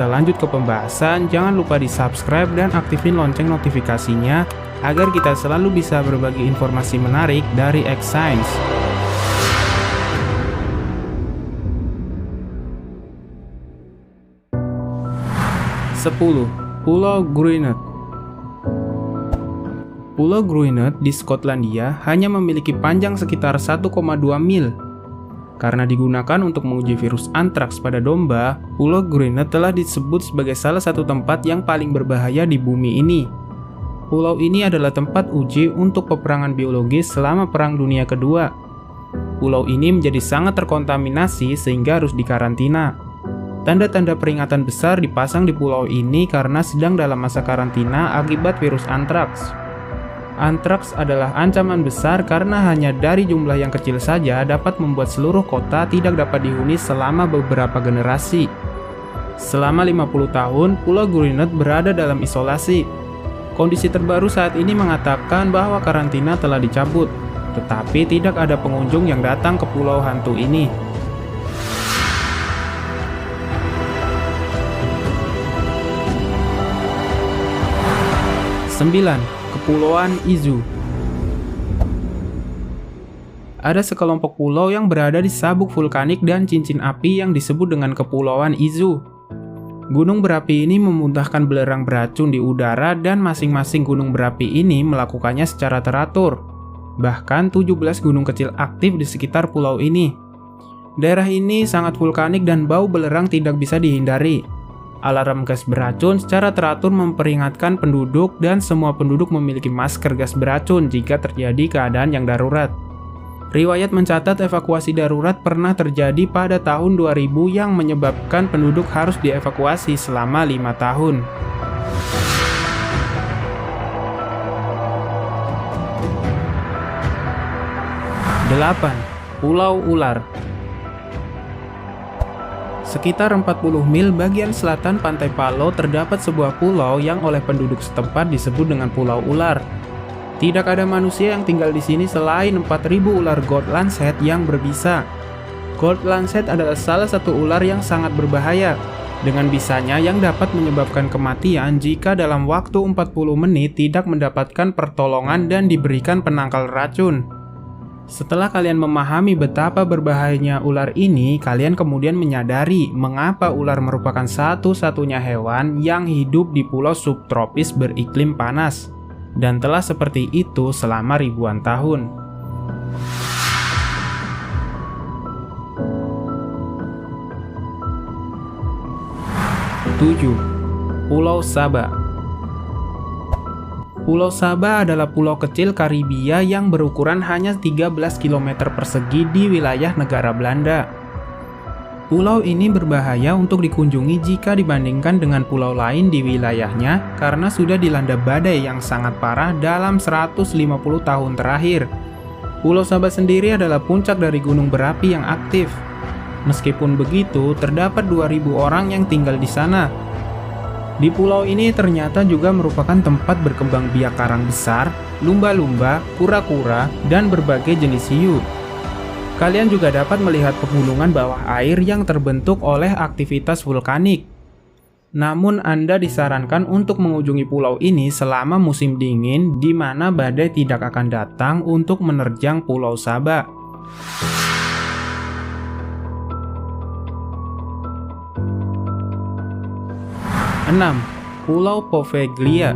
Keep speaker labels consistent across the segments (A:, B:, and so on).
A: kita lanjut ke pembahasan, jangan lupa di subscribe dan aktifin lonceng notifikasinya agar kita selalu bisa berbagi informasi menarik dari X-Science. Pulau Gruinet. Pulau Gruinet di Skotlandia hanya memiliki panjang sekitar 1,2 mil. Karena digunakan untuk menguji virus antraks pada domba, Pulau Gruinet telah disebut sebagai salah satu tempat yang paling berbahaya di bumi ini. Pulau ini adalah tempat uji untuk peperangan biologis selama Perang Dunia Kedua. Pulau ini menjadi sangat terkontaminasi sehingga harus dikarantina. Tanda-tanda peringatan besar dipasang di pulau ini karena sedang dalam masa karantina akibat virus antraks. Antraks adalah ancaman besar karena hanya dari jumlah yang kecil saja dapat membuat seluruh kota tidak dapat dihuni selama beberapa generasi. Selama 50 tahun, Pulau Gruinet berada dalam isolasi. Kondisi terbaru saat ini mengatakan bahwa karantina telah dicabut, tetapi tidak ada pengunjung yang datang ke pulau hantu ini. 9. Kepulauan Izu. Ada sekelompok pulau yang berada di sabuk vulkanik dan cincin api yang disebut dengan Kepulauan Izu. Gunung berapi ini memuntahkan belerang beracun di udara dan masing-masing gunung berapi ini melakukannya secara teratur. Bahkan 17 gunung kecil aktif di sekitar pulau ini. Daerah ini sangat vulkanik dan bau belerang tidak bisa dihindari. Alarm gas beracun secara teratur memperingatkan penduduk dan semua penduduk memiliki masker gas beracun jika terjadi keadaan yang darurat. Riwayat mencatat evakuasi darurat pernah terjadi pada tahun 2000 yang menyebabkan penduduk harus dievakuasi selama 5 tahun. Delapan. Pulau Ular. Sekitar 40 mil bagian selatan pantai Palau terdapat sebuah pulau yang oleh penduduk setempat disebut dengan Pulau Ular. Tidak ada manusia yang tinggal di sini selain 4.000 ular gold lancet yang berbisa. Gold lancet adalah salah satu ular yang sangat berbahaya, dengan bisanya yang dapat menyebabkan kematian jika dalam waktu 40 menit tidak mendapatkan pertolongan dan diberikan penangkal racun. Setelah kalian memahami betapa berbahayanya ular ini, kalian kemudian menyadari mengapa ular merupakan satu-satunya hewan yang hidup di pulau subtropis beriklim panas, dan telah seperti itu selama ribuan tahun. 7. Pulau Saba. Pulau Saba adalah pulau kecil Karibia yang berukuran hanya 13 km persegi di wilayah negara Belanda. Pulau ini berbahaya untuk dikunjungi jika dibandingkan dengan pulau lain di wilayahnya karena sudah dilanda badai yang sangat parah dalam 150 tahun terakhir. Pulau Saba sendiri adalah puncak dari gunung berapi yang aktif. Meskipun begitu, terdapat 2.000 orang yang tinggal di sana. Di pulau ini ternyata juga merupakan tempat berkembang biak karang besar, lumba-lumba, kura-kura, dan berbagai jenis hiu. Kalian juga dapat melihat pegunungan bawah air yang terbentuk oleh aktivitas vulkanik. Namun Anda disarankan untuk mengunjungi pulau ini selama musim dingin di mana badai tidak akan datang untuk menerjang Pulau Saba. 6. Pulau Poveglia.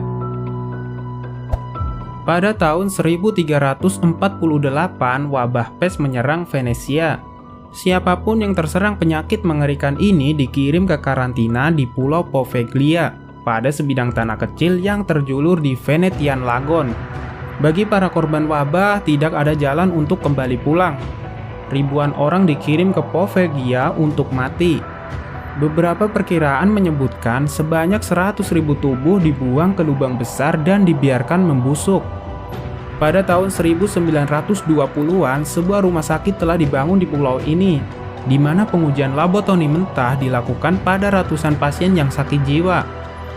A: Pada tahun 1348, wabah pes menyerang Venesia. Siapapun yang terserang penyakit mengerikan ini dikirim ke karantina di Pulau Poveglia pada sebidang tanah kecil yang terjulur di Venetian Lagoon. Bagi para korban wabah, tidak ada jalan untuk kembali pulang. Ribuan orang dikirim ke Poveglia untuk mati. Beberapa perkiraan menyebutkan sebanyak 100.000 tubuh dibuang ke lubang besar dan dibiarkan membusuk. Pada tahun 1920-an, sebuah rumah sakit telah dibangun di pulau ini, di mana pengujian lobotomi mentah dilakukan pada ratusan pasien yang sakit jiwa.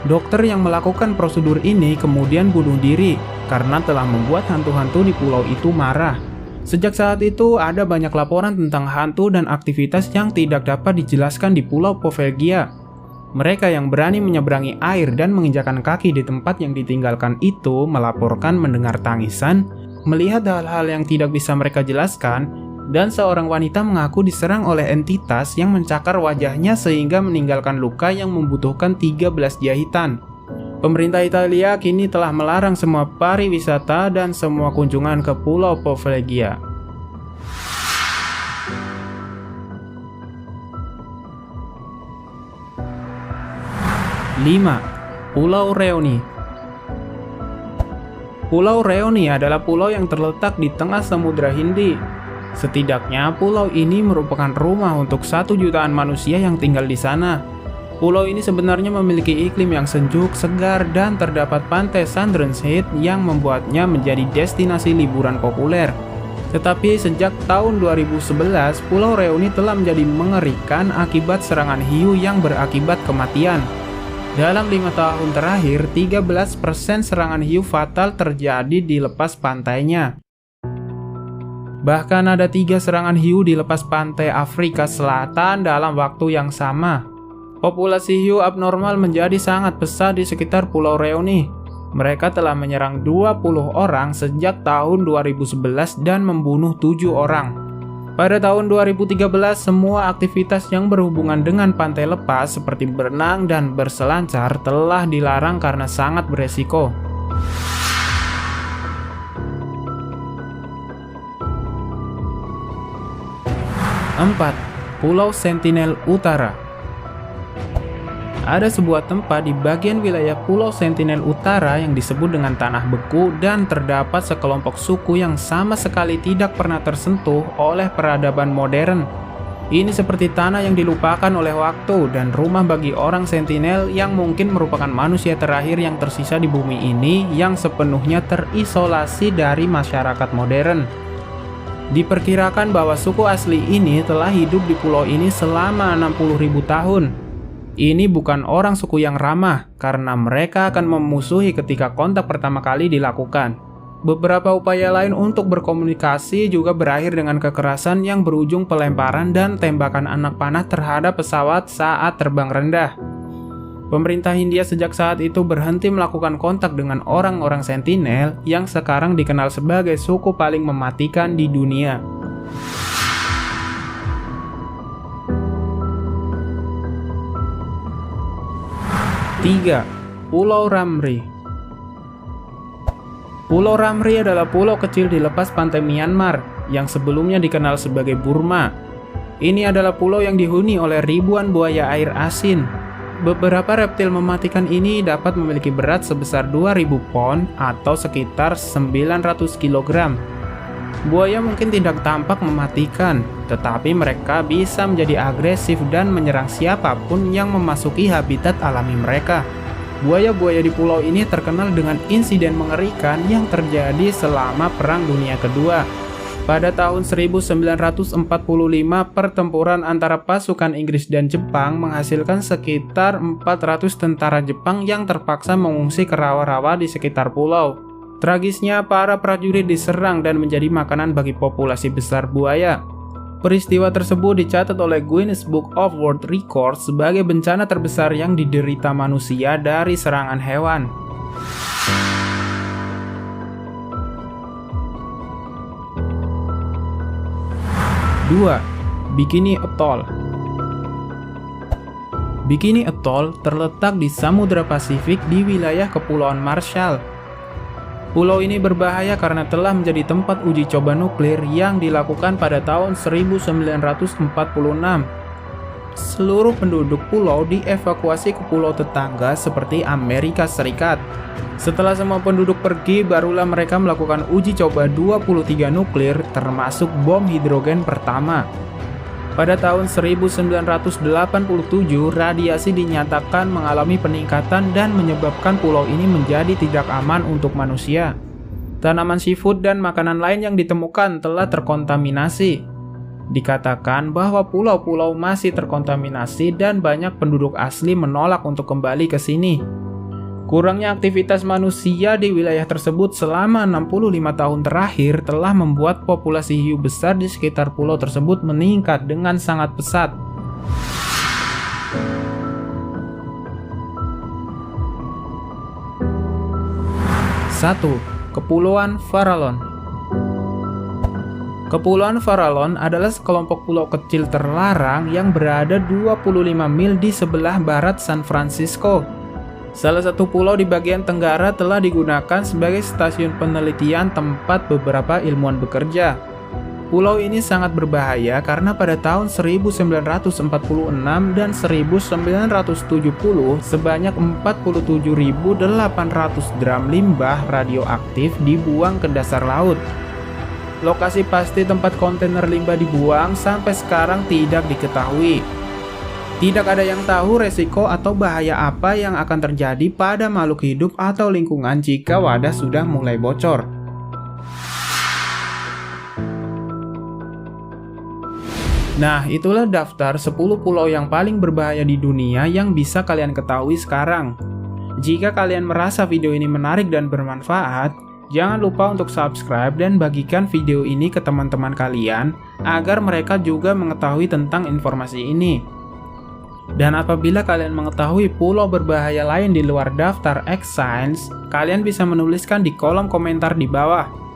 A: Dokter yang melakukan prosedur ini kemudian bunuh diri karena telah membuat hantu-hantu di pulau itu marah. Sejak saat itu, ada banyak laporan tentang hantu dan aktivitas yang tidak dapat dijelaskan di Pulau Poveglia. Mereka yang berani menyeberangi air dan menginjakan kaki di tempat yang ditinggalkan itu melaporkan mendengar tangisan, melihat hal-hal yang tidak bisa mereka jelaskan, dan seorang wanita mengaku diserang oleh entitas yang mencakar wajahnya sehingga meninggalkan luka yang membutuhkan 13 jahitan. Pemerintah Italia kini telah melarang semua pariwisata dan semua kunjungan ke Pulau Poveglia. 5. Pulau Rioni. Pulau Rioni adalah pulau yang terletak di tengah Samudra Hindi. Setidaknya pulau ini merupakan rumah untuk 1 jutaan manusia yang tinggal di sana. Pulau ini sebenarnya memiliki iklim yang sejuk, segar, dan terdapat pantai Sandringham Head yang membuatnya menjadi destinasi liburan populer. Tetapi sejak tahun 2011, Pulau Rioni telah menjadi mengerikan akibat serangan hiu yang berakibat kematian. Dalam 5 tahun terakhir, 13% serangan hiu fatal terjadi di lepas pantainya. Bahkan ada 3 serangan hiu di lepas pantai Afrika Selatan dalam waktu yang sama. Populasi hiu abnormal menjadi sangat besar di sekitar Pulau Rioni. Mereka telah menyerang 20 orang sejak tahun 2011 dan membunuh 7 orang. Pada tahun 2013, semua aktivitas yang berhubungan dengan pantai lepas seperti berenang dan berselancar telah dilarang karena sangat beresiko. Empat, Pulau Sentinel Utara. Ada sebuah tempat di bagian wilayah Pulau Sentinel Utara yang disebut dengan Tanah Beku dan terdapat sekelompok suku yang sama sekali tidak pernah tersentuh oleh peradaban modern. Ini seperti tanah yang dilupakan oleh waktu dan rumah bagi orang Sentinel yang mungkin merupakan manusia terakhir yang tersisa di bumi ini yang sepenuhnya terisolasi dari masyarakat modern. Diperkirakan bahwa suku asli ini telah hidup di pulau ini selama 60.000 tahun. Ini bukan orang suku yang ramah, karena mereka akan memusuhi ketika kontak pertama kali dilakukan. Beberapa upaya lain untuk berkomunikasi juga berakhir dengan kekerasan yang berujung pelemparan dan tembakan anak panah terhadap pesawat saat terbang rendah. Pemerintah Hindia sejak saat itu berhenti melakukan kontak dengan orang-orang Sentinel yang sekarang dikenal sebagai suku paling mematikan di dunia. 3. Pulau Ramri. Pulau Ramri adalah pulau kecil di lepas pantai Myanmar yang sebelumnya dikenal sebagai Burma. Ini adalah pulau yang dihuni oleh ribuan buaya air asin. Beberapa reptil mematikan ini dapat memiliki berat sebesar 2000 pon atau sekitar 900 kg. Buaya mungkin tidak tampak mematikan, tetapi mereka bisa menjadi agresif dan menyerang siapapun yang memasuki habitat alami mereka. Buaya-buaya di pulau ini terkenal dengan insiden mengerikan yang terjadi selama Perang Dunia Kedua. Pada tahun 1945, pertempuran antara pasukan Inggris dan Jepang menghasilkan sekitar 400 tentara Jepang yang terpaksa mengungsi ke rawa-rawa di sekitar pulau. Tragisnya, para prajurit diserang dan menjadi makanan bagi populasi besar buaya. Peristiwa tersebut dicatat oleh Guinness Book of World Records sebagai bencana terbesar yang diderita manusia dari serangan hewan. Dua, Bikini Atoll. Bikini Atoll terletak di Samudra Pasifik di wilayah Kepulauan Marshall. Pulau ini berbahaya karena telah menjadi tempat uji coba nuklir yang dilakukan pada tahun 1946. Seluruh penduduk pulau dievakuasi ke pulau tetangga seperti Amerika Serikat. Setelah semua penduduk pergi, barulah mereka melakukan uji coba 23 nuklir termasuk bom hidrogen pertama. Pada tahun 1987, radiasi dinyatakan mengalami peningkatan dan menyebabkan pulau ini menjadi tidak aman untuk manusia. Tanaman seafood dan makanan lain yang ditemukan telah terkontaminasi. Dikatakan bahwa pulau-pulau masih terkontaminasi dan banyak penduduk asli menolak untuk kembali ke sini. Kurangnya aktivitas manusia di wilayah tersebut selama 65 tahun terakhir telah membuat populasi hiu besar di sekitar pulau tersebut meningkat dengan sangat pesat. 1. Kepulauan Farallon. Kepulauan Farallon adalah sekelompok pulau kecil terlarang yang berada 25 mil di sebelah barat San Francisco. Salah satu pulau di bagian tenggara telah digunakan sebagai stasiun penelitian tempat beberapa ilmuwan bekerja. Pulau ini sangat berbahaya karena pada tahun 1946 dan 1970 sebanyak 47.800 drum limbah radioaktif dibuang ke dasar laut. Lokasi pasti tempat kontainer limbah dibuang sampai sekarang tidak diketahui. Tidak ada yang tahu resiko atau bahaya apa yang akan terjadi pada makhluk hidup atau lingkungan jika wadah sudah mulai bocor. Nah, itulah daftar 10 pulau yang paling berbahaya di dunia yang bisa kalian ketahui sekarang. Jika kalian merasa video ini menarik dan bermanfaat, jangan lupa untuk subscribe dan bagikan video ini ke teman-teman kalian agar mereka juga mengetahui tentang informasi ini. Dan apabila kalian mengetahui pulau berbahaya lain di luar daftar X-Science, kalian bisa menuliskan di kolom komentar di bawah.